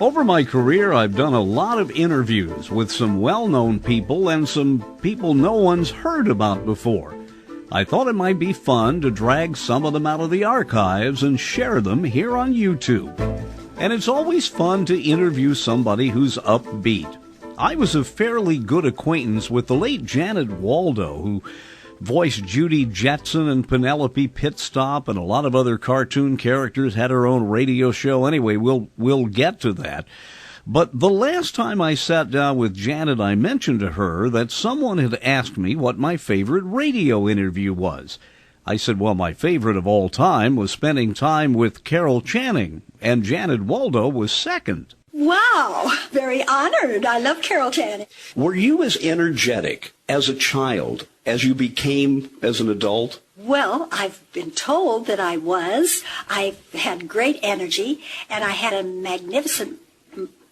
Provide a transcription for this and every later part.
Over my career, I've done a lot of interviews with some well-known people and some people no one's heard about before. I thought it might be fun to drag some of them out of the archives and share them here on YouTube. And it's always fun to interview somebody who's upbeat. I was a fairly good acquaintance with the late Janet Waldo, who voiced Judy Jetson and Penelope Pitstop and a lot of other cartoon characters, had her own radio show. Anyway, we'll get to that. But the last time I sat down with Janet, I mentioned to her that someone had asked me what my favorite radio interview was. I said, well, my favorite of all time was spending time with Carol Channing, and Janet Waldo was second. Wow, very honored. I love Carol Channing. Were you as energetic as a child as you became as an adult? Well, I've been told that I was. I had great energy, and I had a magnificent,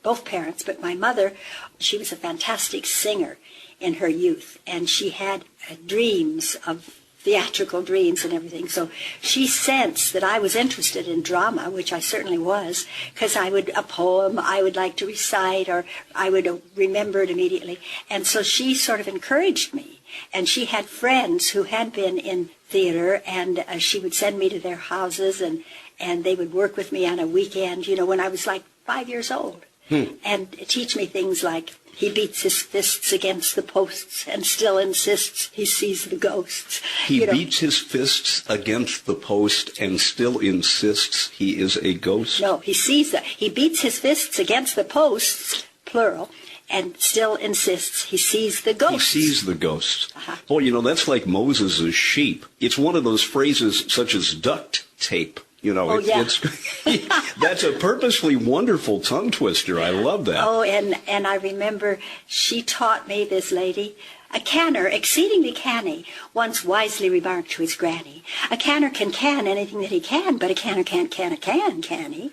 both parents, but my mother, she was a fantastic singer in her youth, and she had dreams of theatrical dreams and everything. So she sensed that I was interested in drama, which I certainly was, because a poem I would like to recite, or I would remember it immediately. And so she sort of encouraged me. And she had friends who had been in theater, and she would send me to their houses, and they would work with me on a weekend, when I was like 5 years old, and teach me things like, he beats his fists against the posts and still insists he sees the ghosts. He beats his fists against the post and still insists he is a ghost? No, he beats his fists against the posts, plural, and still insists he sees the ghosts. He sees the ghosts. Boy, that's like Moses' sheep. It's one of those phrases such as duct tape. That's a purposefully wonderful tongue twister. I love that. Oh, and I remember she taught me, this lady, a canner, exceedingly canny, once wisely remarked to his granny, a canner can anything that he can, but a canner can't can a can he?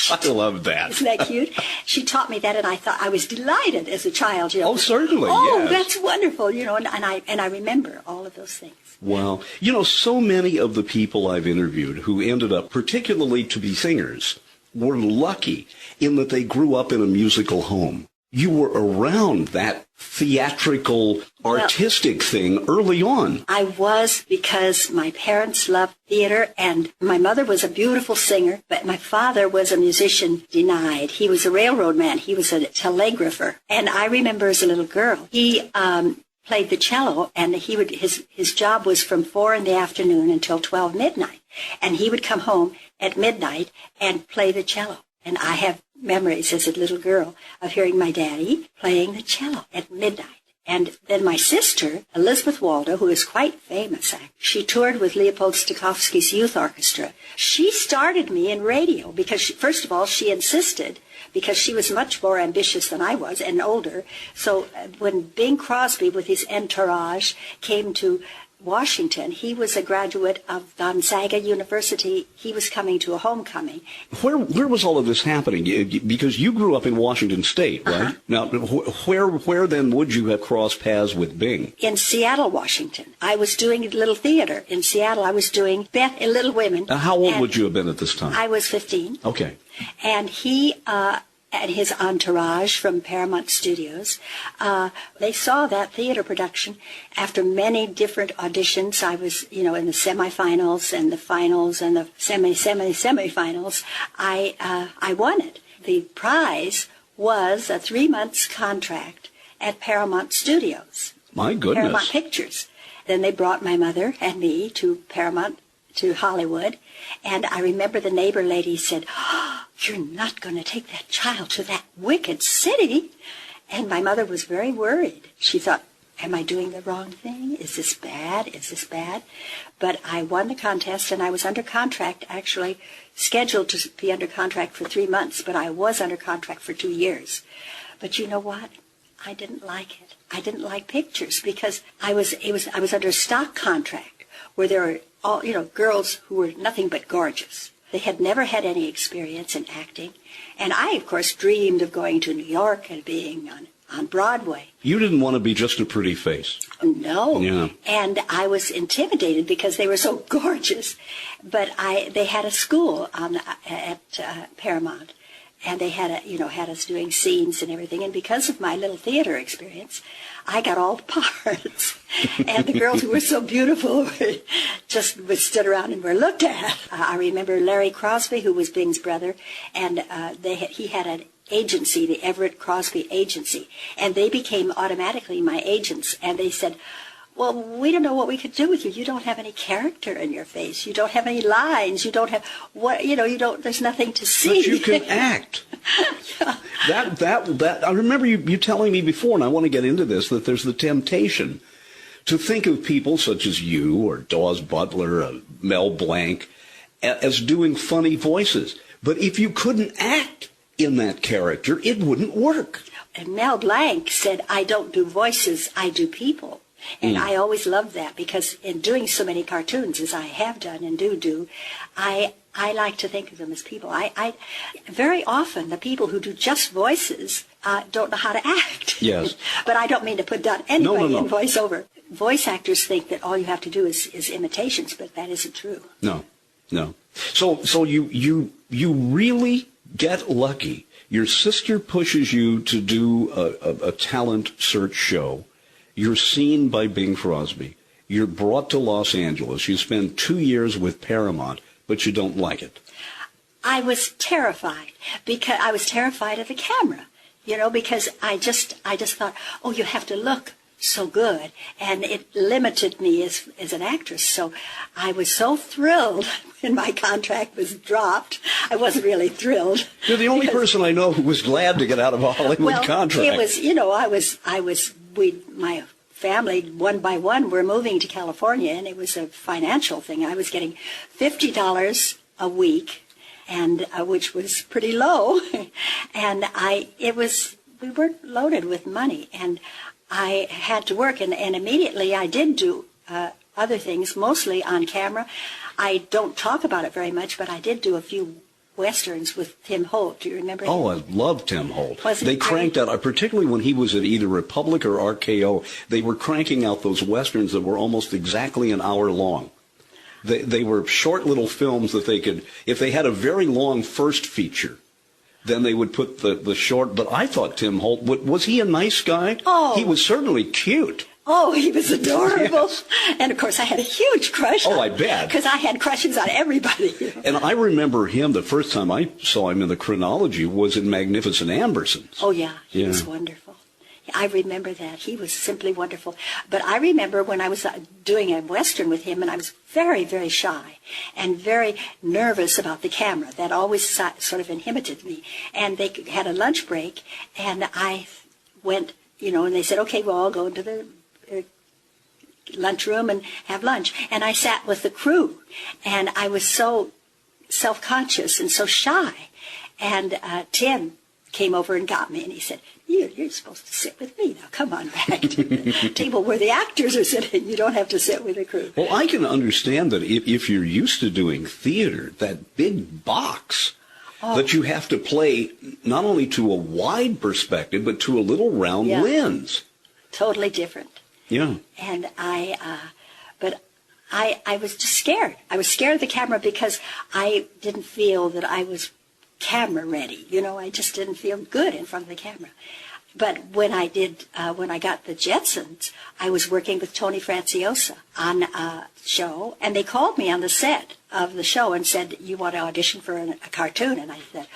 I love that. Isn't that cute? She taught me that, and I thought I was delighted as a child. Oh, certainly, yes. That's wonderful, and I remember all of those things. Wow. So many of the people I've interviewed who ended up, particularly to be singers, were lucky in that they grew up in a musical home. You were around that theatrical, artistic thing early on. I was, because my parents loved theater, and my mother was a beautiful singer, but my father was a musician denied. He was a railroad man. He was a telegrapher. And I remember as a little girl, he played the cello, and his job was from 4 in the afternoon until 12 midnight. And he would come home at midnight and play the cello. And I have memories as a little girl of hearing my daddy playing the cello at midnight. And then my sister, Elizabeth Waldo, who is quite famous, she toured with Leopold Stokowski's youth orchestra. She started me in radio because, first of all, she insisted, because she was much more ambitious than I was and older. So when Bing Crosby with his entourage came to Washington, he was a graduate of Gonzaga University. He was coming to a homecoming. Where was all of this happening? Because you grew up in Washington State, right? Now, where then would you have crossed paths with Bing? In Seattle, Washington. I was doing a little theater in Seattle. I was doing Beth and Little Women. How old would you have been at this time? I was 15. Okay. And he and his entourage from Paramount Studios, they saw that theater production. After many different auditions, I was, in the semifinals and the finals and the semifinals, I won it. The prize was a 3-month contract at Paramount Studios. My goodness. Paramount Pictures. Then they brought my mother and me to Paramount, to Hollywood, and I remember the neighbor lady said, "Oh, you're not going to take that child to that wicked city." And my mother was very worried. She thought, am I doing the wrong thing? Is this bad? Is this bad? But I won the contest, and I was under contract, actually scheduled to be under contract for 3 months, but I was under contract for 2 years. But you know what? I didn't like it. I didn't like pictures because I was under a stock contract where there were all, girls who were nothing but gorgeous. They had never had any experience in acting. And I, of course, dreamed of going to New York and being on Broadway. You didn't want to be just a pretty face. No. Yeah. And I was intimidated because they were so gorgeous. But they had a school at Paramount. and they had us doing scenes and everything. And because of my little theater experience, I got all the parts. And the girls who were so beautiful just stood around and were looked at. I remember Larry Crosby, who was Bing's brother, and he had an agency, the Everett Crosby Agency, and they became automatically my agents. And they said, well, we don't know what we could do with you. You don't have any character in your face. You don't have any lines. You don't have there's nothing to see. But you can act. Yeah. That I remember you telling me before, and I want to get into this, that there's the temptation to think of people such as you or Dawes Butler, Mel Blanc, as doing funny voices. But if you couldn't act in that character, it wouldn't work. And Mel Blanc said, I don't do voices, I do people. And I always loved that, because in doing so many cartoons as I have done and do, I like to think of them as people. I very often the people who do just voices don't know how to act. Yes. But I don't mean to put down anybody No. in voiceover. Voice actors think that all you have to do is imitations, but that isn't true. No. So you really get lucky. Your sister pushes you to do a talent search show. You're seen by Bing Crosby. You're brought to Los Angeles. You spend 2 years with Paramount, but you don't like it. I was terrified, because I was terrified of the camera, because I just thought, oh, you have to look so good, and it limited me as an actress. So I was so thrilled when my contract was dropped. I wasn't really thrilled. You're the only person I know who was glad to get out of a Hollywood contract. It was, my family, one by one, were moving to California, and it was a financial thing. I was getting $50 a week, and which was pretty low, and we weren't loaded with money, and I had to work, and immediately I did do other things, mostly on camera. I don't talk about it very much, but I did do a few Westerns with Tim Holt. Do you remember him? Oh, I love Tim Holt. They cranked out, particularly when he was at either Republic or RKO, they were cranking out those Westerns that were almost exactly an hour long. They were short little films that they could, if they had a very long first feature, then they would put the short, but I thought Tim Holt, was he a nice guy? Oh. He was certainly cute. Oh, he was adorable. Yes. And, of course, I had a huge crush on him. I bet. Because I had crushes on everybody. And I remember him, the first time I saw him in the chronology was in Magnificent Ambersons. Oh, yeah. He was wonderful. I remember that. He was simply wonderful. But I remember when I was doing a Western with him, and I was very, very shy and very nervous about the camera. That always sort of inhibited me. And they had a lunch break, and I went, and they said, okay, we'll all go into the lunchroom and have lunch. And I sat with the crew, and I was so self-conscious and so shy. And Tim came over and got me, and he said, you're supposed to sit with me. Now, come on back to the table where the actors are sitting. You don't have to sit with the crew. Well, I can understand that if you're used to doing theater, that big box that you have to play not only to a wide perspective, but to a little round lens. Totally different. Yeah. And I was just scared. I was scared of the camera because I didn't feel that I was camera ready. I just didn't feel good in front of the camera. But when I got the Jetsons, I was working with Tony Franciosa on a show, and they called me on the set of the show and said, you want to audition for a cartoon? And I said,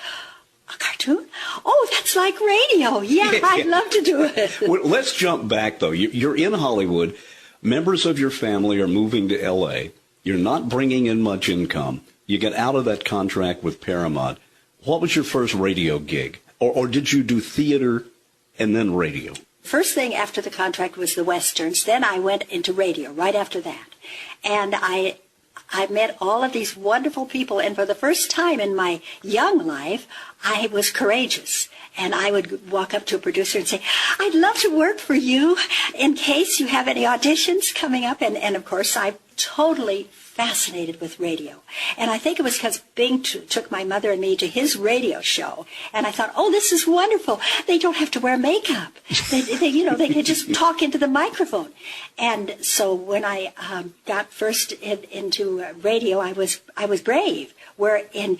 a cartoon? Oh, that's like radio. Yeah, I'd love to do it. Well, let's jump back, though. You're in Hollywood. Members of your family are moving to L.A. You're not bringing in much income. You get out of that contract with Paramount. What was your first radio gig? Or did you do theater and then radio? First thing after the contract was the Westerns. Then I went into radio right after that. And I met all of these wonderful people. And for the first time in my young life, I was courageous. And I would walk up to a producer and say, I'd love to work for you in case you have any auditions coming up. And of course, I'm totally fascinated with radio. And I think it was because Bing took my mother and me to his radio show. And I thought, oh, this is wonderful. They don't have to wear makeup. They can just talk into the microphone. And so when I got first into radio, I was brave. Where in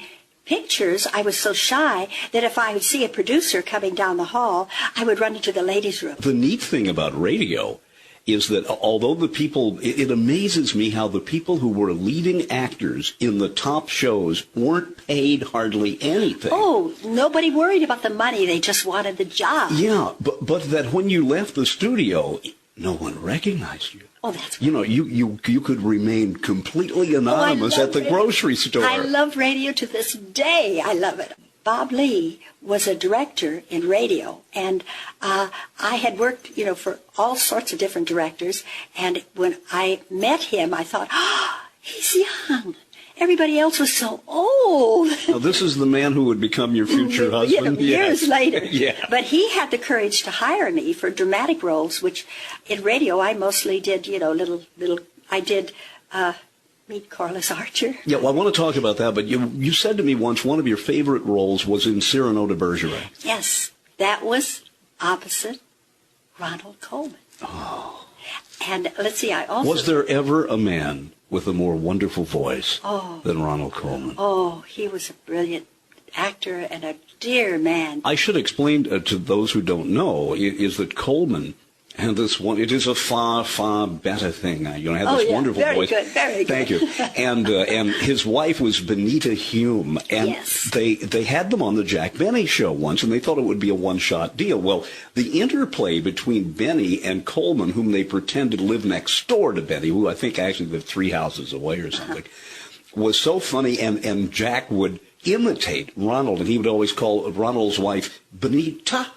pictures, I was so shy that if I would see a producer coming down the hall, I would run into the ladies' room. The neat thing about radio is that although the people, it amazes me how the people who were leading actors in the top shows weren't paid hardly anything. Oh, nobody worried about the money. They just wanted the job. Yeah, but that when you left the studio, no one recognized you. Oh, that's You know, you could remain completely anonymous at the grocery store. I love radio to this day. I love it. Bob Lee was a director in radio, and I had worked, for all sorts of different directors, and when I met him, I thought, he's young. Everybody else was so old. Now, this is the man who would become your future husband? Years later. Yeah. But he had the courage to hire me for dramatic roles, which in radio I mostly did, I did Meet Corliss Archer. Yeah, well, I want to talk about that, but you said to me once one of your favorite roles was in Cyrano de Bergerac. Yes, that was opposite Ronald Colman. Oh. And let's see, I also... Was there ever a man with a more wonderful voice than Ronald Colman? Oh, he was a brilliant actor and a dear man. I should explain to those who don't know, is that Colman and this one, it is a far, far better thing. Had this wonderful voice. Very good. Thank you. And his wife was Benita Hume, and yes. they had them on the Jack Benny show once, and they thought it would be a one-shot deal. Well, the interplay between Benny and Coleman, whom they pretended lived next door to Benny, who I think actually lived 3 houses away or something, was so funny, and Jack would imitate Ronald, and he would always call Ronald's wife Benita.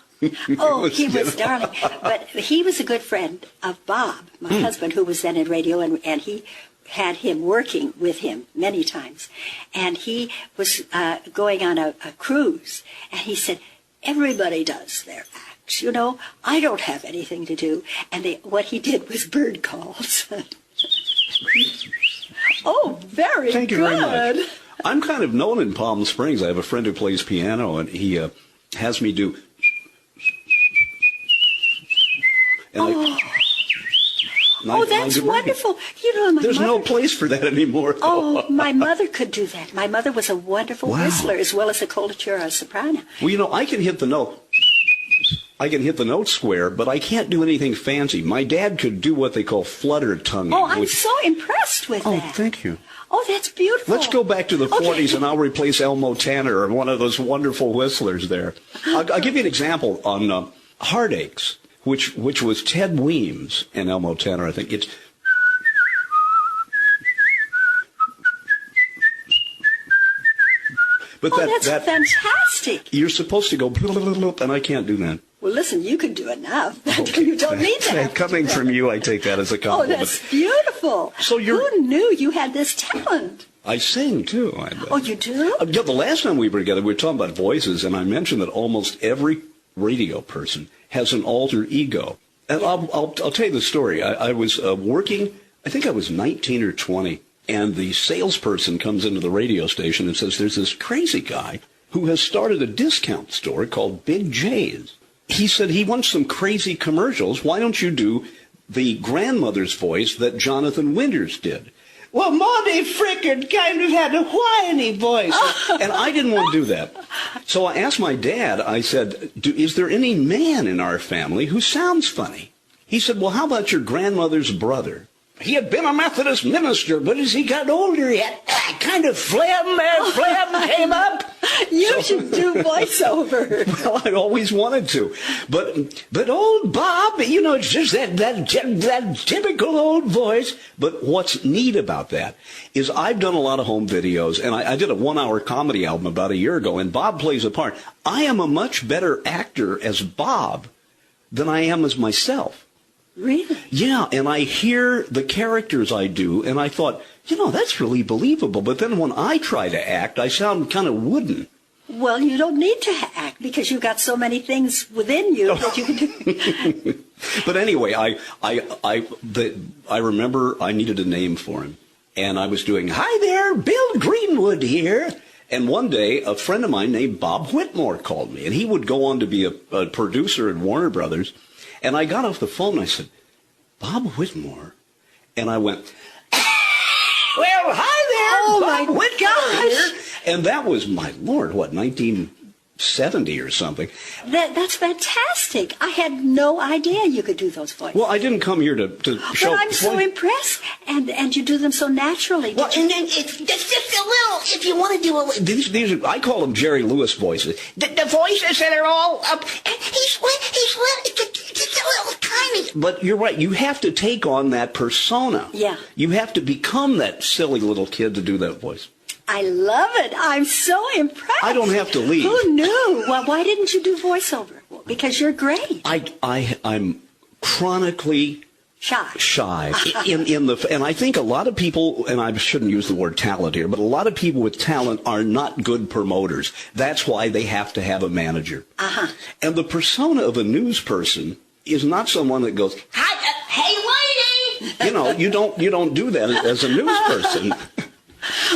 Oh, he was darling. But he was a good friend of Bob, my husband, who was then in radio, and he had him working with him many times. And he was going on a cruise, and he said, everybody does their acts, I don't have anything to do. And what he did was bird calls. Oh, very Thank you good. very much. I'm kind of known in Palm Springs. I have a friend who plays piano, and he has me do... That's wonderful. There's no place for that anymore. Oh, my mother could do that. My mother was a wonderful whistler as well as a coloratura soprano. Well, I can hit the note. I can hit the note square, but I can't do anything fancy. My dad could do what they call flutter tonguing. Oh, I'm so impressed with that. Oh, thank you. Oh, that's beautiful. Let's go back to the 40s, and I'll replace Elmo Tanner, one of those wonderful whistlers there. I'll give you an example on Heartaches, which was Ted Weems and Elmo Tanner, I think. It's... But that's fantastic. You're supposed to go, and I can't do that. Well, listen, you can do enough. Okay. You don't need that. Coming from you, I take that as a compliment. Oh, that's beautiful. So who knew you had this talent? I sing, too. Oh, you do? Yeah, the last time we were together, we were talking about voices, and I mentioned that almost every radio person has an alter ego. And yeah. I'll tell you the story. I was working, I think I was 19 or 20, and the salesperson comes into the radio station and says, there's this crazy guy who has started a discount store called Big J's. He said he wants some crazy commercials. Why don't you do the grandmother's voice that Jonathan Winters did? Well, Maudie Frickard kind of had a whiny voice. And I didn't want to do that. So I asked my dad, I said, is there any man in our family who sounds funny? He said, well, how about your grandmother's brother? He had been a Methodist minister, but as he got older, he had kind of phlegm came up. You should do voiceover. Well, I always wanted to. But old Bob, it's just that typical old voice. But what's neat about that is I've done a lot of home videos, and I did a 1-hour comedy album about a year ago, and Bob plays a part. I am a much better actor as Bob than I am as myself. Really? Yeah, and I hear the characters I do, and I thought, that's really believable. But then when I try to act, I sound kind of wooden. Well, you don't need to act because you've got so many things within you that you can do. But anyway, I remember I needed a name for him, and I was doing, hi there, Bill Greenwood here. And one day, a friend of mine named Bob Whitmore called me, and he would go on to be a producer at Warner Brothers. And I got off the phone and I said, Bob Whitmore? And I went, well, hi there, Bob Whitmore here. And that was, my Lord, what, 1970 or something. That's fantastic. I had no idea you could do those voices. Well, I didn't come here to show... But I'm so impressed. And you do them so naturally. Well, and then it's just a little, if you want to do a little... These are, I call them Jerry Lewis voices. The voices that are all up... And he's just a little tiny... But you're right. You have to take on that persona. Yeah. You have to become that silly little kid to do that voice. I love it. I'm so impressed. I don't have to leave. Who knew? Well, why didn't you do voiceover? Well, because you're great. I'm chronically shy. And I think a lot of people, and I shouldn't use the word talent here, but a lot of people with talent are not good promoters. That's why they have to have a manager. And the persona of a news person is not someone that goes, "Hi, hey, lady." You don't do that as a news person.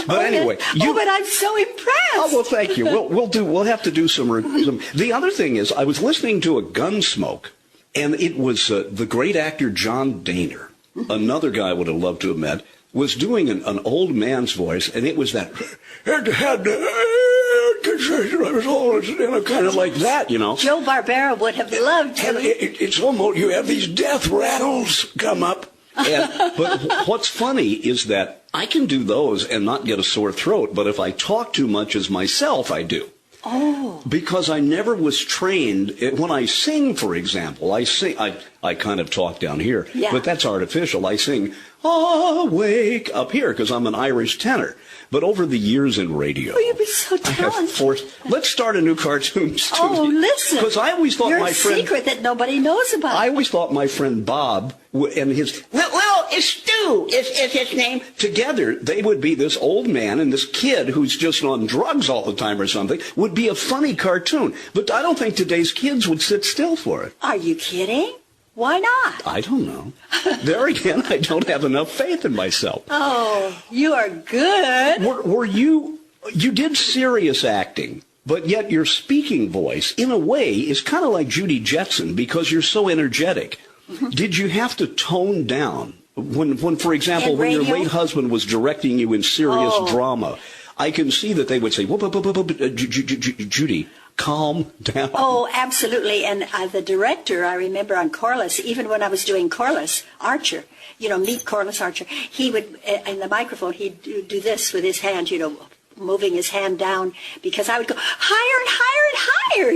But anyway, but I'm so impressed. Oh, well, thank you. We'll have to do some. The other thing is, I was listening to a Gunsmoke, and it was the great actor John Daner, another guy I would have loved to have met, was doing an old man's voice, and it was that kind of like that, Joe Barbera would have loved to. It's almost, you have these death rattles come up. But what's funny is that I can do those and not get a sore throat, but if I talk too much as myself, I do. Oh. Because I never was trained. When I sing, for example, I kind of talk down here, but that's artificial. I sing, "Awake" up here because I'm an Irish tenor. But over the years in radio, you've been so talented. Let's start a new cartoon studio. Oh, listen. Because I always thought my friend... You're a secret that nobody knows about. I always thought my friend Bob and his... Well, Stu is his name. Together, they would be this old man and this kid who's just on drugs all the time or something, would be a funny cartoon. But I don't think today's kids would sit still for it. Are you kidding? Why not? I don't know. There again, I don't have enough faith in myself. Oh, you are good. Were you did serious acting, but yet your speaking voice, in a way, is kind of like Judy Jetson because you're so energetic. Did you have to tone down? When for example, when your late husband was directing you in serious drama, I can see that they would say, Judy, calm down. Oh, absolutely. And the director, I remember on Corliss, even when I was doing Corliss Archer, meet Corliss Archer, he would, in the microphone, he'd do this with his hand, moving his hand down, because I would go higher and higher and higher,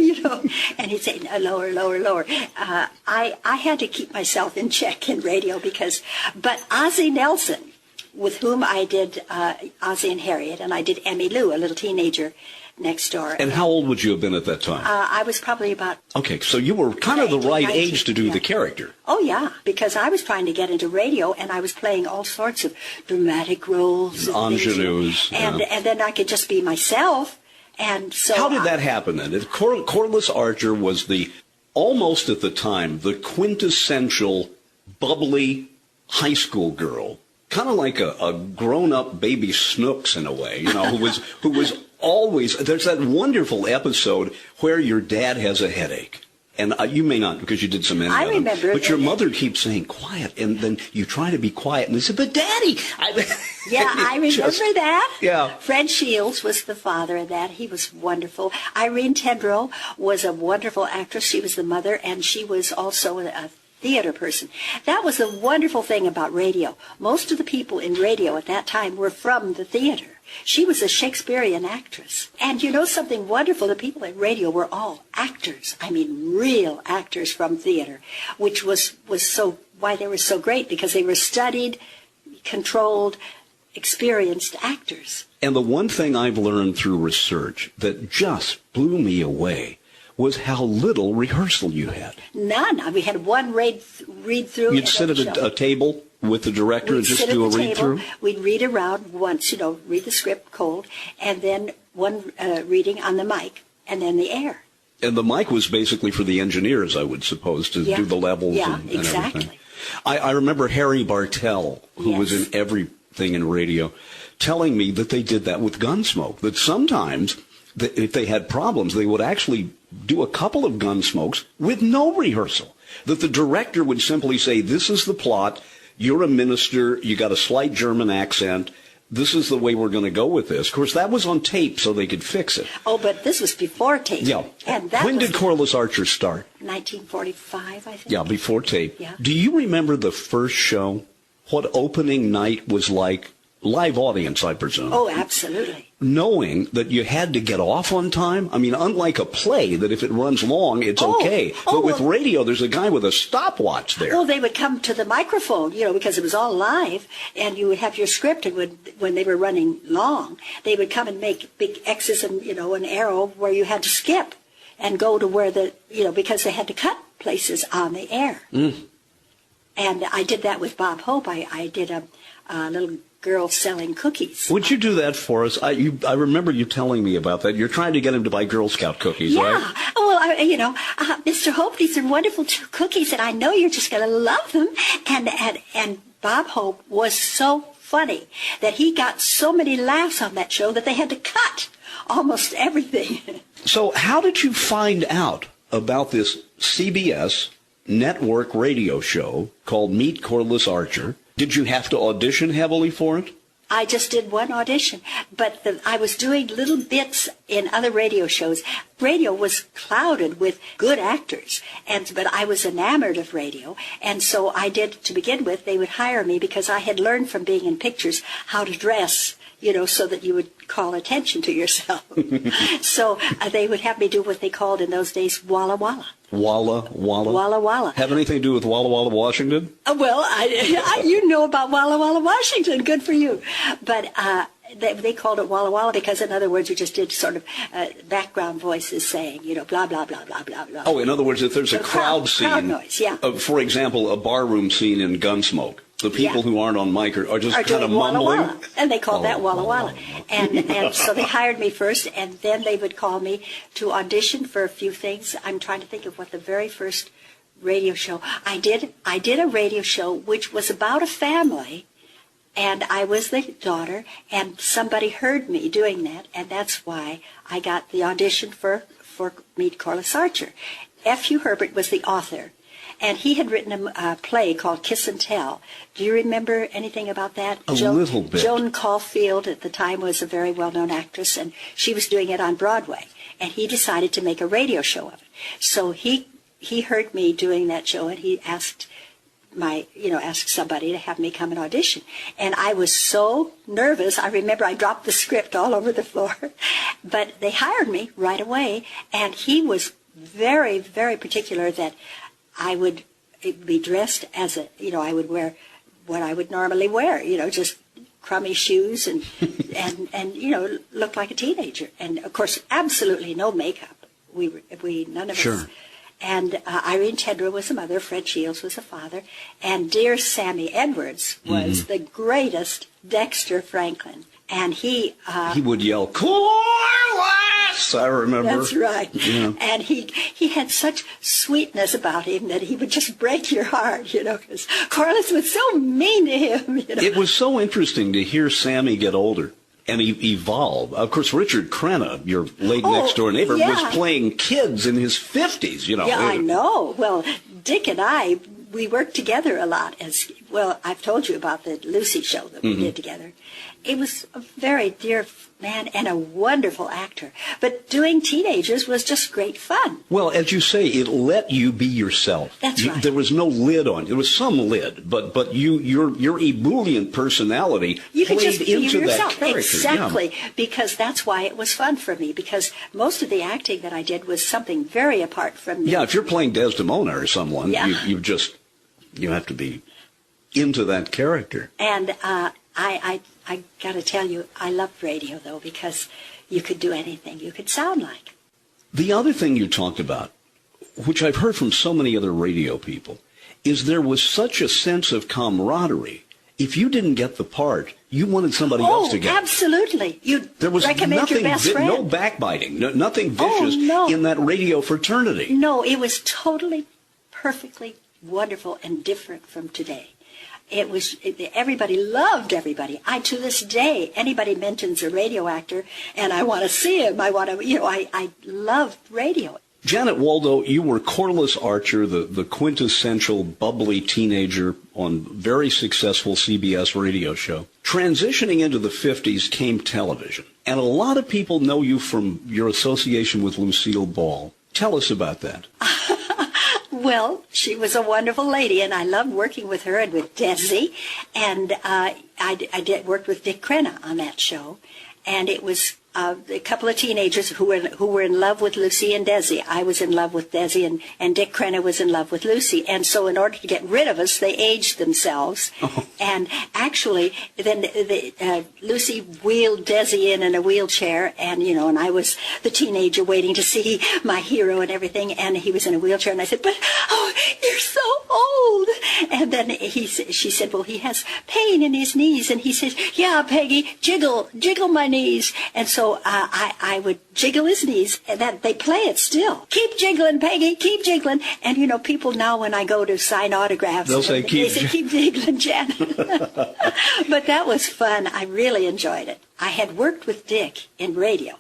and he'd say, lower, lower, lower. I had to keep myself in check in radio but Ozzie Nelson, with whom I did Ozzie and Harriet, and I did Emmy Lou, a little teenager next door. And how old would you have been at that time? I was probably about... Okay, so you were kind of the right 19, age to do the character. Oh, yeah, because I was trying to get into radio, and I was playing all sorts of dramatic roles. Ingenues. And then I could just be myself, and so... How did that happen, then? Corliss Archer was almost at the time, the quintessential, bubbly high school girl, kind of like a grown-up baby Snooks in a way, who was always, there's that wonderful episode where your dad has a headache. And you may not, because you did so many of them. I remember. But your mother keeps saying, quiet. And then you try to be quiet. And they say, but Daddy. Yeah, I remember that. Yeah. Fred Shields was the father of that. He was wonderful. Irene Tendrell was a wonderful actress. She was the mother, and she was also a theater person. That was the wonderful thing about radio. Most of the people in radio at that time were from the theater. She was a Shakespearean actress. And something wonderful, the people at radio were all actors. I mean, real actors from theater, which was why they were so great, because they were studied, controlled, experienced actors. And the one thing I've learned through research that just blew me away was how little rehearsal you had. None. We had one read-through. You'd sit at a table with the director and just do a read-through? We'd read around once, read the script cold, and then one reading on the mic, and then the air. And the mic was basically for the engineers, I would suppose, to do the levels and exactly. everything. I remember Harry Bartell, who was in everything in radio, telling me that they did that with Gunsmoke, that sometimes if they had problems, they would actually do a couple of Gunsmokes with no rehearsal, that the director would simply say, this is the plot, you're a minister, you got a slight German accent, this is the way we're going to go with this. Of course, that was on tape so they could fix it. Oh, but this was before tape. Yeah. And that when was did Corliss Archer start? 1945, I think. Yeah, before tape. Yeah. Do you remember the first show? What opening night was like? Live audience, I presume. Oh, absolutely. Knowing that you had to get off on time. I mean, unlike a play, that if it runs long, it's okay. But with radio, there's a guy with a stopwatch there. Well, they would come to the microphone, because it was all live, and you would have your script, and when they were running long, they would come and make big X's and, an arrow where you had to skip and go to where because they had to cut places on the air. Mm. And I did that with Bob Hope. I did a little girl selling cookies. Would you do that for us? I remember you telling me about that. You're trying to get him to buy Girl Scout cookies, right? Yeah. Well, Mr. Hope, these are wonderful cookies, and I know you're just going to love them. And Bob Hope was so funny that he got so many laughs on that show that they had to cut almost everything. So how did you find out about this CBS network radio show called Meet Corliss Archer? Did you have to audition heavily for it? I just did one audition, but I was doing little bits in other radio shows. Radio was clouded with good actors, but I was enamored of radio, and so I did, to begin with, they would hire me because I had learned from being in pictures how to dress, so that you would call attention to yourself. So they would have me do what they called in those days Walla Walla. Walla Walla? Walla Walla. Have anything to do with Walla Walla, Washington? Well, you know about Walla Walla, Washington. Good for you. But they called it Walla Walla because, in other words, you just did sort of background voices saying, blah, blah, blah, blah, blah, blah. Oh, in other words, if there's a crowd scene. Crowd noise, yeah. For example, a barroom scene in Gunsmoke. The people who aren't on mic are just kind of mumbling. Walla Walla. And they called that Walla Walla. And so they hired me first, and then they would call me to audition for a few things. I'm trying to think of what the very first radio show. I did a radio show which was about a family, and I was the daughter, and somebody heard me doing that, and that's why I got the audition for Meet Corliss Archer. F.U. Herbert was the author. And he had written a play called Kiss and Tell. Do you remember anything about that? A little bit. Joan Caulfield at the time was a very well-known actress, and she was doing it on Broadway. And he decided to make a radio show of it. So he heard me doing that show, and he asked somebody to have me come and audition. And I was so nervous. I remember I dropped the script all over the floor. But they hired me right away, and he was very, very particular that I would be dressed as I would wear what I would normally wear, just crummy shoes and look like a teenager. And of course, absolutely no makeup. We none of Sure. us. And Irene Tedrow was the mother, Fred Shields was the father, and dear Sammy Edwards was the greatest Dexter Franklin. And he would yell, Corliss! I remember. That's right. Yeah. And he had such sweetness about him that he would just break your heart, because Corliss was so mean to him. It was so interesting to hear Sammy get older and evolve. Of course, Richard Crenna, your late next-door neighbor, was playing kids in his 50s, Yeah, I know. Well, Dick and I, we worked together a lot. I've told you about the Lucy show that we did together. It was a very dear man and a wonderful actor. But doing teenagers was just great fun. Well, as you say, it let you be yourself. That's right. There was no lid on you. There was some lid, but your ebullient personality You could played just be into yourself. that character. Exactly, because that's why it was fun for me, because most of the acting that I did was something very apart from me. Yeah, if you're playing Desdemona or someone, you have to be into that character. And I got to tell you, I loved radio, though, because you could do anything you could sound like. The other thing you talked about, which I've heard from so many other radio people, is there was such a sense of camaraderie. If you didn't get the part, you wanted somebody else to get it. Absolutely. There was recommend your best friend. No backbiting, nothing vicious in that radio fraternity. No, it was totally, perfectly wonderful and different from today. Everybody loved everybody. To this day, anybody mentions a radio actor, and I want to see him. I love radio. Janet Waldo, you were Corliss Archer, the quintessential bubbly teenager on very successful CBS radio show. Transitioning into the 50s came television, and a lot of people know you from your association with Lucille Ball. Tell us about that. Well, she was a wonderful lady, and I loved working with her and with Desi. And I worked with Dick Crenna on that show, and it was a couple of teenagers who were in love with Lucy and Desi. I was in love with Desi, and Dick Crenna was in love with Lucy. And so in order to get rid of us, they aged themselves. Oh. And actually, then Lucy wheeled Desi in a wheelchair, and I was the teenager waiting to see my hero and everything, and he was in a wheelchair, and I said, "But you're so old." And then she said, "Well, he has pain in his knees," and he says, "Yeah, Peggy, jiggle my knees." And so I would jiggle his knees, and that they play it still. "Keep jiggling, Peggy, keep jiggling." And people now when I go to sign autographs, they'll say, "Keep jiggling, Janet." But that was fun. I really enjoyed it. I had worked with Dick in radio,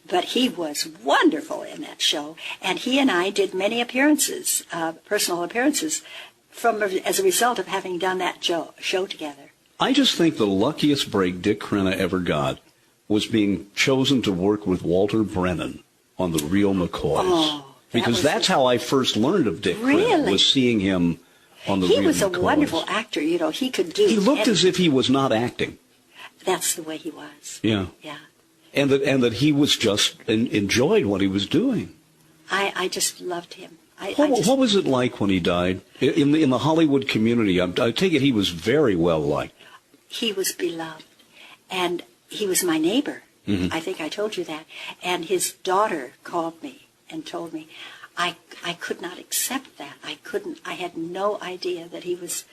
but he was wonderful in that show, and he and I did many appearances, personal appearances, as a result of having done that show together. I just think the luckiest break Dick Crenna ever got was being chosen to work with Walter Brennan on The Real McCoys. Oh, because that's how I first learned of Dick Crenna, was seeing him on The Real McCoys. He was a wonderful actor, He could do He looked anything. as if he was not acting. That's the way he was. Yeah. Yeah. And that he was just enjoyed what he was doing. I just loved him. What was it like when he died? In the Hollywood community, I take it he was very well liked. He was beloved. And he was my neighbor. Mm-hmm. I think I told you that. And his daughter called me and told me I could not accept that. I had no idea that he was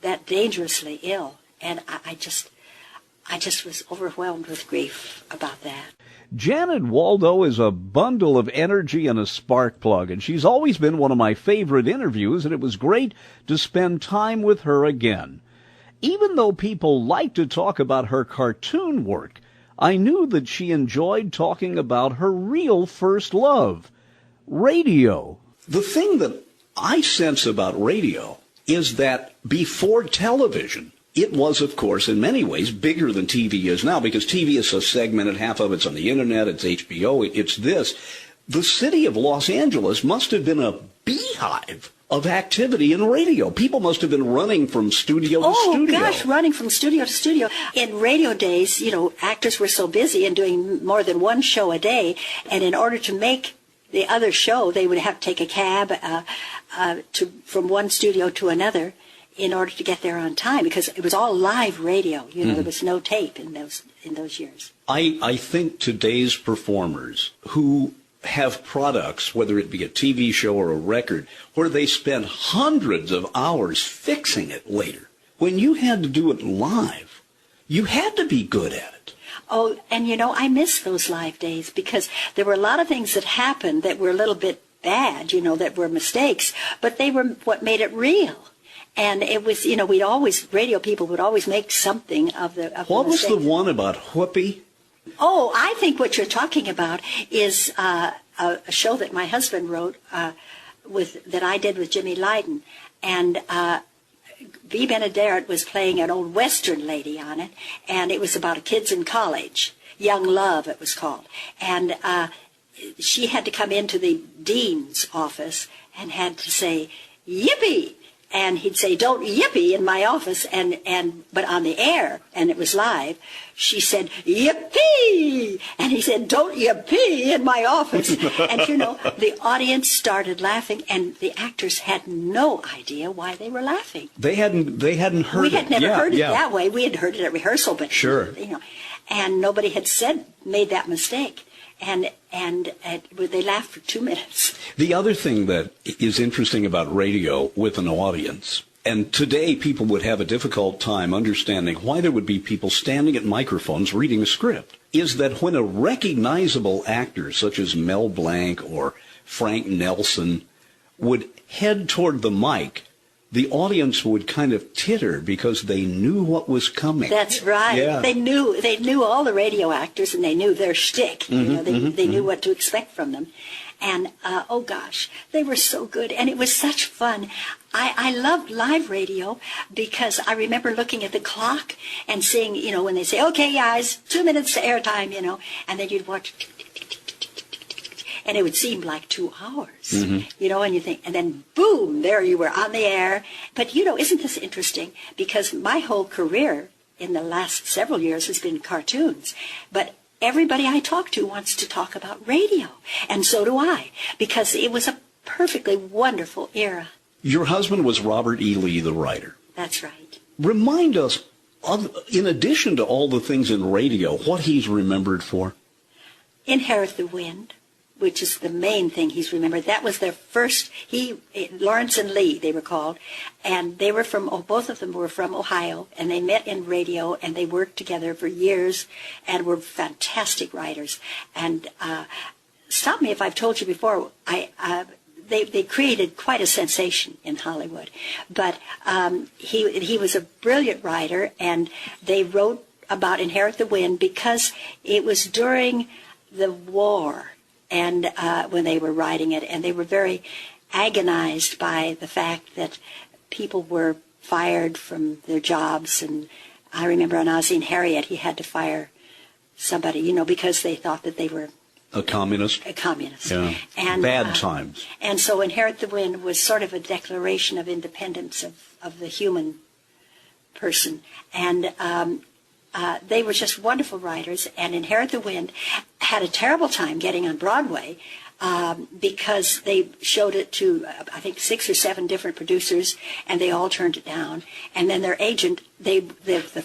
that dangerously ill. And I just was overwhelmed with grief about that. Janet Waldo is a bundle of energy and a spark plug, and she's always been one of my favorite interviews, and it was great to spend time with her again. Even though people like to talk about her cartoon work, I knew that she enjoyed talking about her real first love, radio. The thing that I sense about radio is that before television, it was, of course, in many ways bigger than TV is now, because TV is so segmented. Half of it's on the internet, it's HBO, it's this. The city of Los Angeles must have been a beehive of activity in radio. People must have been running from studio to studio. Oh, gosh, running from studio to studio. In radio days, actors were so busy and doing more than one show a day, and in order to make the other show, they would have to take a cab from one studio to another in order to get there on time, because it was all live radio. There was no tape in those years. I think today's performers who have products, whether it be a TV show or a record, where they spend hundreds of hours fixing it later. When you had to do it live, you had to be good at it. Oh, and I miss those live days, because there were a lot of things that happened that were a little bit bad, that were mistakes, but they were what made it real. And it was, radio people would always make something of the What was mistakes. the one about Whoopi? Oh, I think what you're talking about is a show that my husband wrote that I did with Jimmy Lydon, and Bea Benaderet was playing an old Western lady on it, and it was about kids in college. Young Love, it was called, and she had to come into the dean's office and had to say "Yippee." And he'd say, "Don't yippee in my office," but on the air, and it was live, she said, "Yippee!" And he said, "Don't yippee in my office." And the audience started laughing, and the actors had no idea why they were laughing. They hadn't heard We it. had never heard it that way. We had heard it at rehearsal, but sure. And nobody had made that mistake. And they laughed for 2 minutes. The other thing that is interesting about radio with an audience, and today people would have a difficult time understanding why there would be people standing at microphones reading a script, is that when a recognizable actor such as Mel Blanc or Frank Nelson would head toward the mic, the audience would kind of titter because they knew what was coming. That's right. Yeah. They knew all the radio actors, and they knew their shtick. They knew what to expect from them. And, oh gosh, they were so good. And it was such fun. I loved live radio because I remember looking at the clock and seeing, when they say, okay, guys, 2 minutes to airtime, and then you'd watch, and it would seem like 2 hours, and you think, and then boom, there you were on the air. But, isn't this interesting? Because my whole career in the last several years has been cartoons. But everybody I talk to wants to talk about radio. And so do I, because it was a perfectly wonderful era. Your husband was Robert E. Lee, the writer. That's right. Remind us, in addition to all the things in radio, what he's remembered for. Inherit the Wind, which is the main thing he's remembered. That was their first, Lawrence and Lee, they were called, and they were both of them were from Ohio, and they met in radio, and they worked together for years, and were fantastic writers. And stop me if I've told you before, they created quite a sensation in Hollywood. But he was a brilliant writer, and they wrote about Inherit the Wind because it was during the war, and when they were writing it, and they were very agonized by the fact that people were fired from their jobs. And I remember on Ozzie and Harriet, he had to fire somebody, because they thought that they were a communist. A communist. Yeah. And, bad times. And so Inherit the Wind was sort of a declaration of independence of the human person. And they were just wonderful writers. And Inherit the Wind had a terrible time getting on Broadway because they showed it to, I think, 6 or 7 different producers, and they all turned it down. And then their agent, the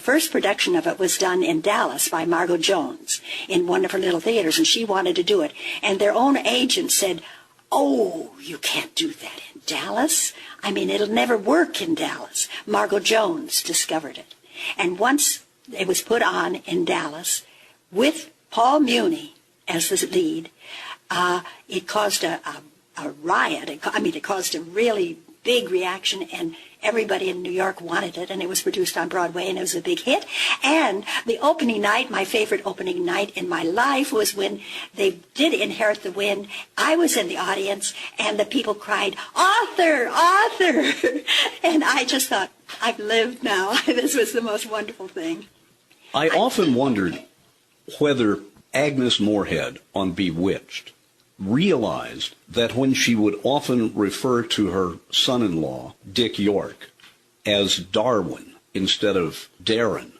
first production of it was done in Dallas by Margot Jones in one of her little theaters, and she wanted to do it. And their own agent said, oh, you can't do that in Dallas. I mean, it'll never work in Dallas. Margot Jones discovered it. And once it was put on in Dallas with Paul Muni as the lead, it caused a riot. It caused a really big reaction, and everybody in New York wanted it, and it was produced on Broadway, and it was a big hit. And the opening night, my favorite opening night in my life, was when they did Inherit the Wind. I was in the audience, and the people cried, "Author, author!" And I just thought, I've lived now. This was the most wonderful thing. I often wondered whether Agnes Moorehead on Bewitched realized that when she would often refer to her son-in-law, Dick York, as Darwin instead of Darren,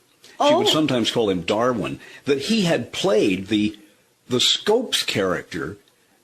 she would sometimes call him Darwin, that he had played the Scopes character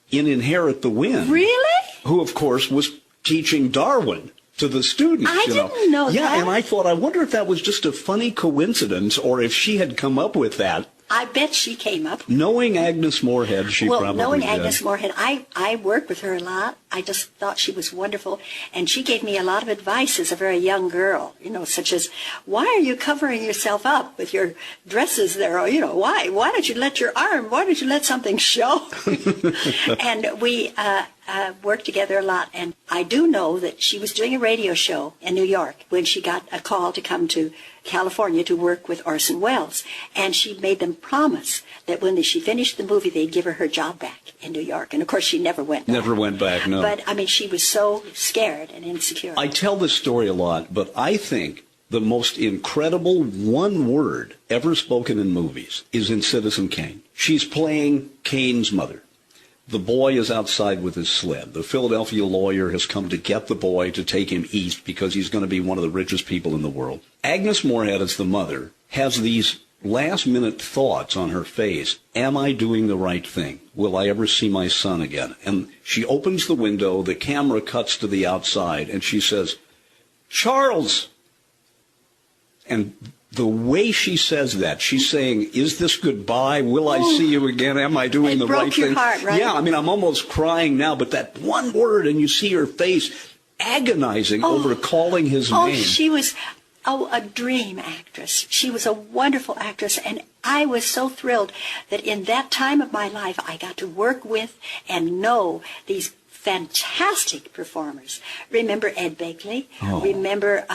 in Inherit the Wind. Really? Who, of course, was teaching Darwin to the students. I didn't know that. Yeah, and I thought, I wonder if that was just a funny coincidence or if she had come up with that. I bet she came up. Knowing Agnes Moorehead, she probably did. Knowing Agnes Moorehead, I worked with her a lot. I just thought she was wonderful. And she gave me a lot of advice as a very young girl, such as, why are you covering yourself up with your dresses there? Or, why don't you let your arm, why don't you let something show? And we worked together a lot. And I do know that she was doing a radio show in New York when she got a call to come to California to work with Orson Welles. And she made them promise that when she finished the movie, they'd give her job back in New York. And, of course, she never went back. Never went back, no. But, she was so scared and insecure. I tell this story a lot, but I think the most incredible one word ever spoken in movies is in Citizen Kane. She's playing Kane's mother. The boy is outside with his sled. The Philadelphia lawyer has come to get the boy to take him east because he's going to be one of the richest people in the world. Agnes Moorehead, as the mother, has these last-minute thoughts on her face. Am I doing the right thing? Will I ever see my son again? And she opens the window, the camera cuts to the outside, and she says, Charles! And the way she says that, she's saying, is this goodbye? Will I see you again? Am I doing the right thing? It broke your heart, right? Yeah, I'm almost crying now, but that one word, and you see her face agonizing over calling his name. She was a dream actress. She was a wonderful actress, and I was so thrilled that in that time of my life, I got to work with and know these fantastic performers. Remember Ed Begley? Remember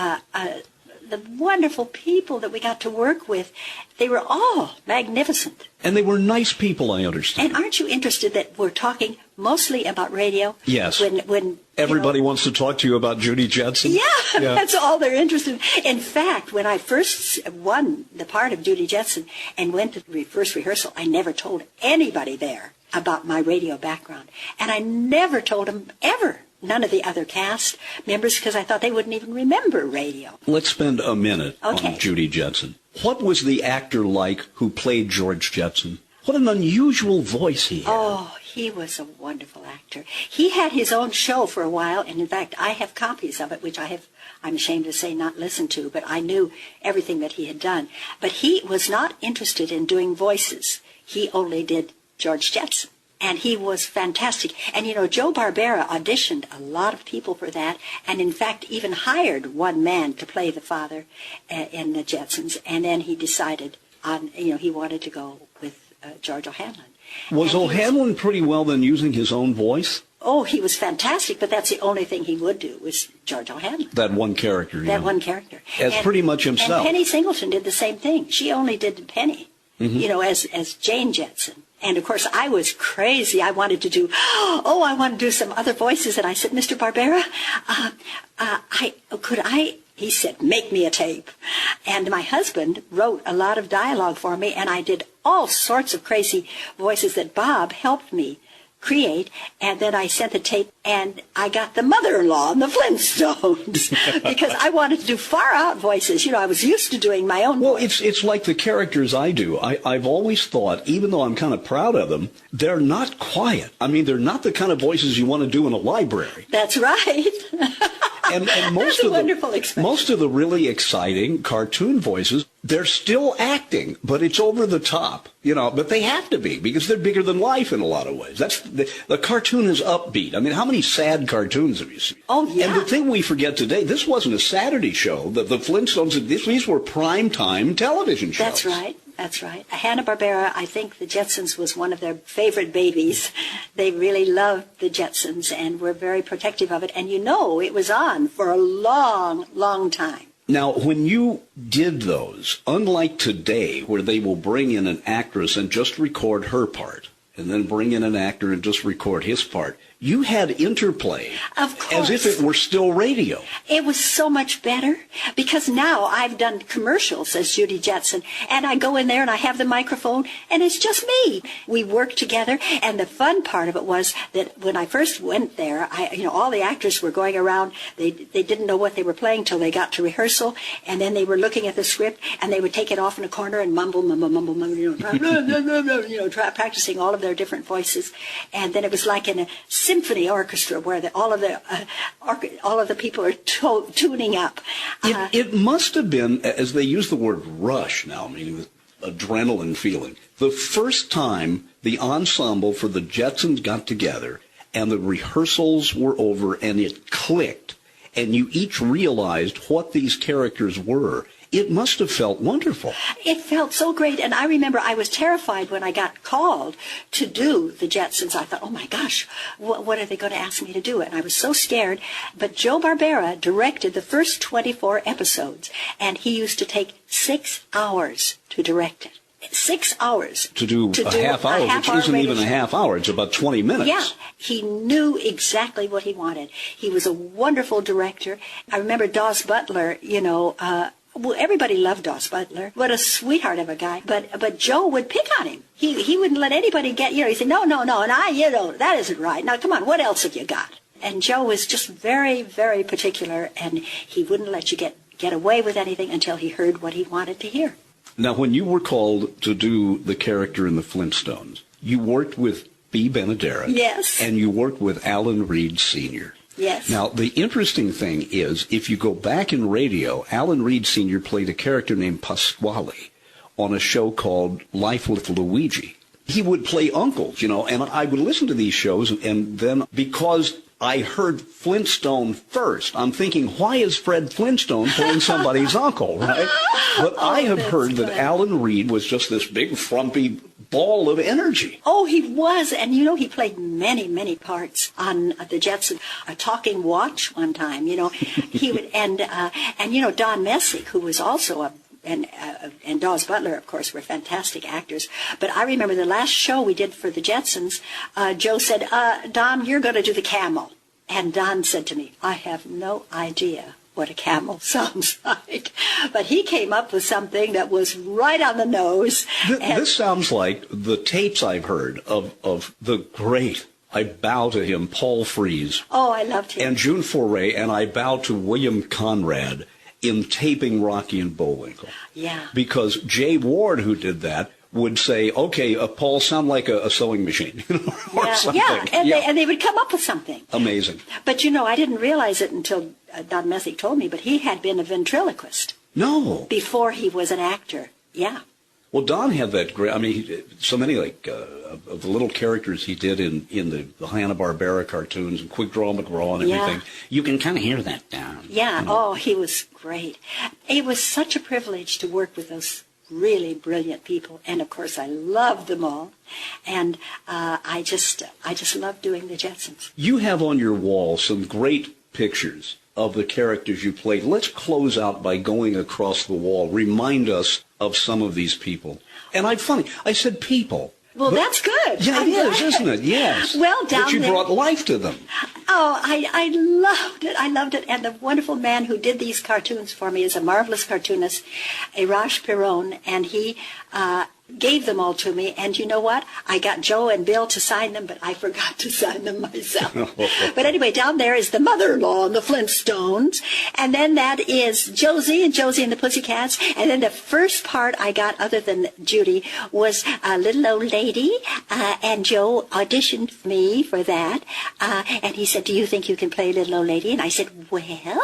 the wonderful people that we got to work with, they were all magnificent. And they were nice people, I understand. And aren't you interested that we're talking mostly about radio? Yes. When everybody wants to talk to you about Judy Jetson. Yeah, that's all they're interested in. In fact, when I first won the part of Judy Jetson and went to the first rehearsal, I never told anybody there about my radio background. And I never told them ever, none of the other cast members, because I thought they wouldn't even remember radio. Let's spend a minute on Judy Jetson. What was the actor like who played George Jetson? What an unusual voice he had. Oh, he was a wonderful actor. He had his own show for a while, and in fact, I have copies of it, which I'm ashamed to say, not listened to, but I knew everything that he had done. But he was not interested in doing voices. He only did George Jetson. And he was fantastic. And, you know, Joe Barbera auditioned a lot of people for that, and in fact even hired one man to play the father in the Jetsons. And then he decided on, he wanted to go with George O'Hanlon. Was O'Hanlon pretty well then using his own voice? Oh, he was fantastic, but that's the only thing he would do was George O'Hanlon. That one character. That one character. As pretty much himself. And Penny Singleton did the same thing. She only did Penny, as Jane Jetson. And, of course, I was crazy. I wanted to do some other voices. And I said, Mr. Barbera, he said, make me a tape. And my husband wrote a lot of dialogue for me, and I did all sorts of crazy voices that Bob helped me create, and then I sent the tape, and I got the mother-in-law in the Flintstones because I wanted to do far-out voices. I was used to doing my own voice. It's like the characters I do. I've always thought, even though I'm kind of proud of them, they're not quiet. I mean, they're not the kind of voices you want to do in a library. That's right. And most of the really exciting cartoon voices, they're still acting, but it's over the top, but they have to be because they're bigger than life in a lot of ways. The cartoon is upbeat. I mean, how many sad cartoons have you seen? Oh, yeah. And the thing we forget today, this wasn't a Saturday show. The Flintstones, these were primetime television shows. That's right. That's right. Hanna-Barbera, I think the Jetsons was one of their favorite babies. They really loved the Jetsons and were very protective of it. And it was on for a long, long time. Now, when you did those, unlike today where they will bring in an actress and just record her part, and then bring in an actor and just record his part, you had interplay. Of course. As if it were still radio. It was so much better because now I've done commercials as Judy Jetson, and I go in there and I have the microphone and it's just me. We work together, and the fun part of it was that when I first went there, all the actors were going around. They didn't know what they were playing till they got to rehearsal, and then they were looking at the script and they would take it off in a corner and mumble, practicing all of their different voices. And then it was like in a symphony orchestra where all of the people are tuning up. It must have been, as they use the word rush now, meaning with adrenaline feeling, the first time the ensemble for the Jetsons got together and the rehearsals were over and it clicked and you each realized what these characters were. It must have felt wonderful. It felt so great. And I remember I was terrified when I got called to do the Jetsons. I thought, oh, my gosh, what are they going to ask me to do? And I was so scared. But Joe Barbera directed the first 24 episodes, and he used to take 6 hours to direct it. 6 hours. To do a half hour, which isn't even a half hour. It's about 20 minutes. Yeah. He knew exactly what he wanted. He was a wonderful director. I remember Dawes Butler, well, everybody loved Dawes Butler. What a sweetheart of a guy. But Joe would pick on him. He wouldn't let anybody get, he said, no, and that isn't right. Now, come on, what else have you got? And Joe was just very, very particular, and he wouldn't let you get away with anything until he heard what he wanted to hear. Now, when you were called to do the character in the Flintstones, you worked with B. Benaderet. Yes. And you worked with Alan Reed Sr. Yes. Now, the interesting thing is, if you go back in radio, Alan Reed Sr. played a character named Pasquale on a show called Life with Luigi. he would play uncles, and I would listen to these shows, and then because I heard Flintstone first, I'm thinking, why is Fred Flintstone playing somebody's uncle, right? But I have heard that Alan Reed was just this big, frumpy ball of energy. Oh, he was. And, he played many, many parts on the Jetsons. A talking watch one time, He would, and Don Messick, who was also and Dawes Butler, of course, were fantastic actors. But I remember the last show we did for the Jetsons, Joe said, Don, you're going to do the camel. And Don said to me, I have no idea what a camel sounds like. But he came up with something that was right on the nose. This sounds like the tapes I've heard of the great, I bow to him, Paul Frees. Oh, I loved him. And June Foray, and I bow to William Conrad in taping Rocky and Bullwinkle. Yeah. Because Jay Ward, who did that, would say, okay, Paul, sound like a sewing machine. Or something. And they would come up with something. Amazing. But, I didn't realize it until Don Messick told me, but he had been a ventriloquist. No. Before he was an actor. Yeah. Well, Don had that great, so many, of the little characters he did in the Hanna-Barbera cartoons and Quick Draw McGraw and everything. Yeah. You can kind of hear that down. Yeah. Oh, he was great. It was such a privilege to work with those really brilliant people. And, of course, I loved them all. And I just loved doing the Jetsons. You have on your wall some great pictures of the characters you played. Let's close out by going across the wall. Remind us of some of these people. And I said people. Well, that's good. Yeah, it is, isn't it? Yes. Well, down but you there, brought life to them. Oh, I loved it. I loved it. And the wonderful man who did these cartoons for me is a marvelous cartoonist, Arash Piron, and he gave them all to me. And you know what? I got Joe and Bill to sign them, but I forgot to sign them myself. But anyway, down there is the mother-in-law and the Flintstones. And then that is Josie and the Pussycats. And then the first part I got, other than Judy, was a little old lady. And Joe auditioned me for that. And he said, do you think you can play little old lady? And I said, well,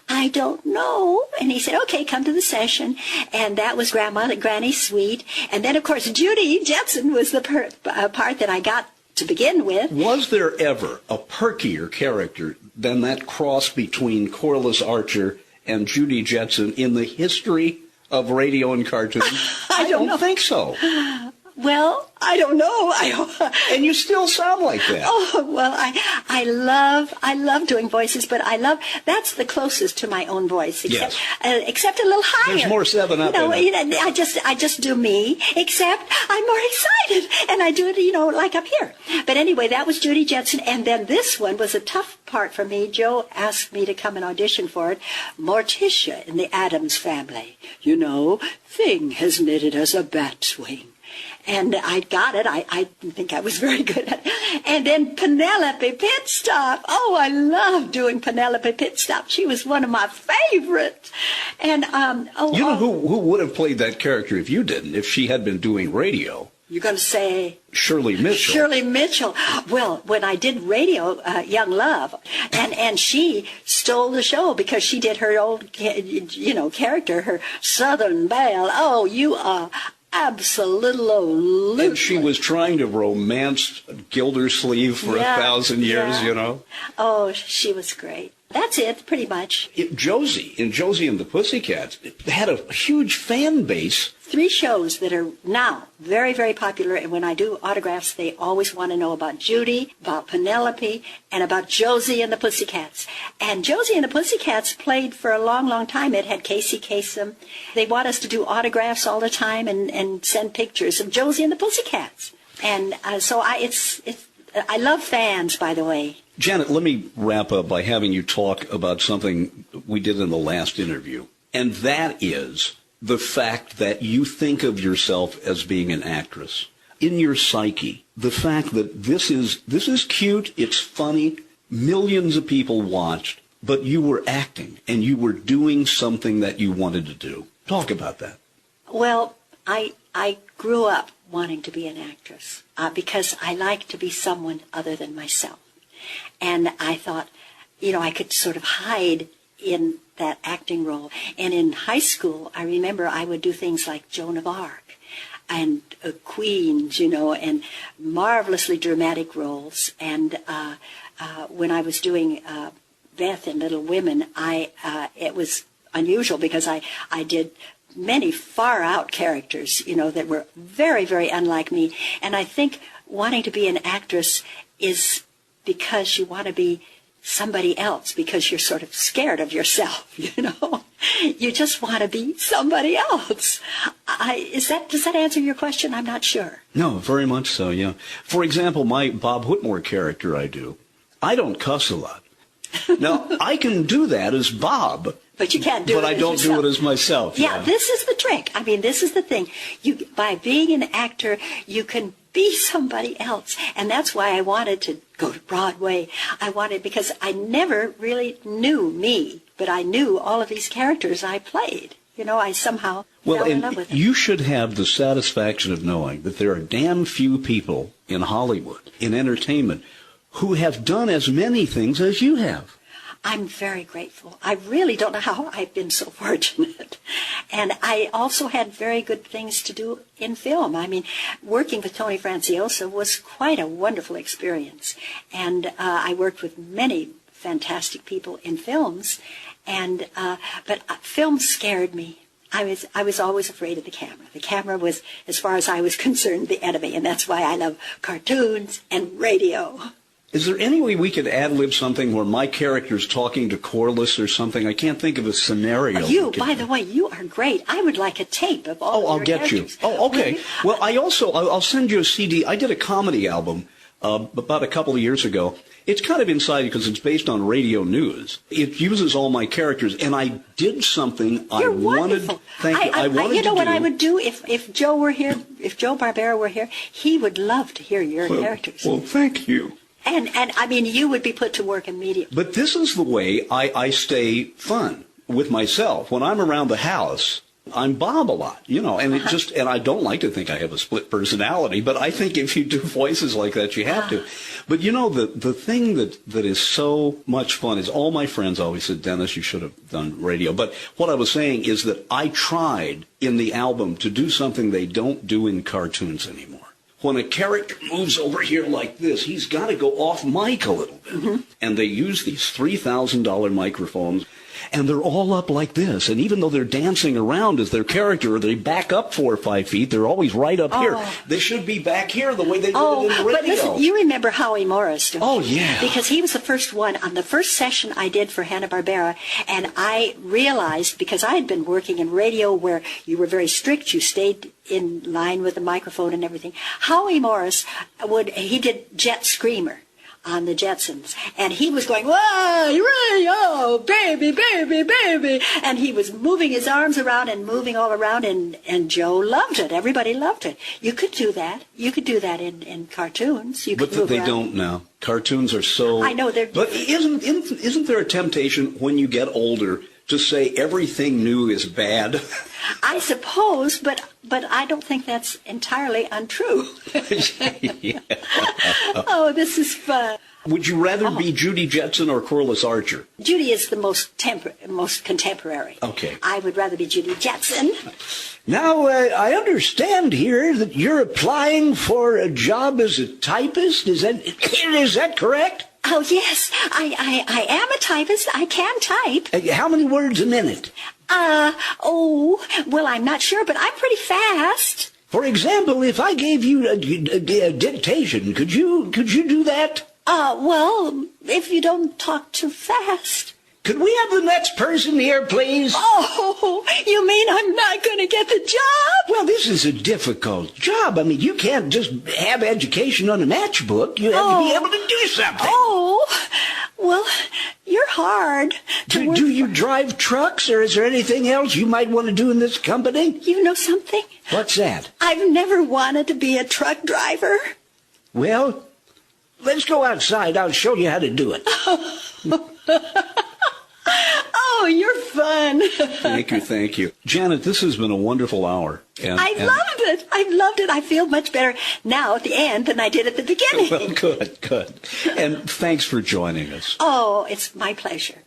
I don't know. And he said, okay, come to the session. And that was Granny's Suite. And then, of course, Judy Jetson was the part that I got to begin with. Was there ever a perkier character than that cross between Corliss Archer and Judy Jetson in the history of radio and cartoons? I don't think so. Well, I don't know. And you still sound like that. Oh, well, I love doing voices, but that's the closest to my own voice. Except a little higher. There's more 7-Up in it. I just do me, except I'm more excited, and I do it, like up here. But anyway, that was Judy Jetson, and then this one was a tough part for me. Joe asked me to come and audition for it. Morticia in the Addams Family. Thing has knitted us a bat wing. And I got it. I think I was very good at it. And then Penelope Pitstop. Oh, I love doing Penelope Pitstop. She was one of my favorites. And who would have played that character if you didn't? If she had been doing radio? You're going to say Shirley Mitchell. Shirley Mitchell. Well, when I did radio, Young Love, and she stole the show because she did her old, character, her Southern Belle. Oh, you are absolutely. And she was trying to romance Gildersleeve for 1,000 years, Oh, she was great. That's it, pretty much. Josie and the Pussycats had a huge fan base. 3 shows that are now very, very popular, and when I do autographs, they always want to know about Judy, about Penelope, and about Josie and the Pussycats. And Josie and the Pussycats played for a long, long time. It had Casey Kasem. They want us to do autographs all the time and send pictures of Josie and the Pussycats. And so I love fans, by the way. Janet, let me wrap up by having you talk about something we did in the last interview, and that is the fact that you think of yourself as being an actress. In your psyche, the fact that this is cute, it's funny, millions of people watched, but you were acting, and you were doing something that you wanted to do. Talk about that. Well, I grew up wanting to be an actress because I like to be someone other than myself. And I thought, I could sort of hide in that acting role. And in high school, I remember I would do things like Joan of Arc. queens, and marvelously dramatic roles. And when I was doing Beth in Little Women, it was unusual because I did many far-out characters, that were very, very unlike me. And I think wanting to be an actress is because you want to be somebody else, because you're sort of scared of yourself, You just want to be somebody else. Does that answer your question? I'm not sure. No, very much so, yeah. For example, my Bob Whitmore character I don't cuss a lot. Now, I can do that as Bob. But you can't do it as But I don't yourself. do it as myself. Yeah, this is the trick. I mean, this is the thing. By being an actor, you can be somebody else. And that's why I wanted to go to Broadway. Because I never really knew me, but I knew all of these characters I played. I somehow fell in love with them. You should have the satisfaction of knowing that there are damn few people in Hollywood, in entertainment, who have done as many things as you have. I'm very grateful. I really don't know how I've been so fortunate. And I also had very good things to do in film. I mean, working with Tony Franciosa was quite a wonderful experience. And I worked with many fantastic people in films. And but film scared me. I was always afraid of the camera. The camera was, as far as I was concerned, the enemy. And that's why I love cartoons and radio. Is there any way we could ad-lib something where my character's talking to Corliss or something? I can't think of a scenario. By the way, you are great. I would like a tape of all of your I'll get characters. you. Oh, okay. Well, I'll send you a CD. I did a comedy album about a couple of years ago. It's kind of inside because it's based on radio news. It uses all my characters, and I did something You're wonderful. I wanted you know to what do. I would do if Joe were here, if Joe Barbera were here, he would love to hear your characters. Well, thank you. And I mean, you would be put to work immediately. But this is the way I stay fun with myself. When I'm around the house, I'm Bob a lot, and and I don't like to think I have a split personality, but I think if you do voices like that, you have to. But the thing that is so much fun is all my friends always said, Dennis, you should have done radio. But what I was saying is that I tried in the album to do something they don't do in cartoons anymore. When a character moves over here like this, he's got to go off mic a little bit. Mm-hmm. And they use these $3,000 microphones, and they're all up like this. And even though they're dancing around as their character, they back up 4 or 5 feet, they're always right up here. They should be back here the way they did it in the radio. But listen, you remember Howie Morris, don't you? Oh, yeah. Because he was the first one on the first session I did for Hanna-Barbera, and I realized, because I had been working in radio where you were very strict, you stayed in line with the microphone and everything. Howie Morris he did Jet Screamer on the Jetsons, and he was going, whoa, Ray, oh, baby, baby, baby, and he was moving his arms around and moving all around, and Joe loved it. Everybody loved it. You could do that. You could do that in cartoons. But they don't now. Cartoons are so... I know they're... But isn't there a temptation when you get older to say everything new is bad? I suppose, but I don't think that's entirely untrue. Yeah. Oh, this is fun. Would you rather be Judy Jetson or Corliss Archer? Judy is the most contemporary. Okay. I would rather be Judy Jetson. Now, I understand here that you're applying for a job as a typist. Is that correct? Oh, yes. I am a typist. I can type. How many words a minute? Well, I'm not sure, but I'm pretty fast. For example, if I gave you a dictation, could you do that? Well, if you don't talk too fast. Could we have the next person here, please? Oh, you mean I'm not going to get the job? Well, this is a difficult job. I mean, you can't just have education on a matchbook. You have to be able to do something. Oh, well, you're hard to work Do you for. drive trucks, or is there anything else you might want to do in this company? You know something? What's that? I've never wanted to be a truck driver. Well, let's go outside. I'll show you how to do it. Oh, you're fun. Thank you. Janet, this has been a wonderful hour. I loved it. I feel much better now at the end than I did at the beginning. Well, good. And thanks for joining us. Oh, it's my pleasure.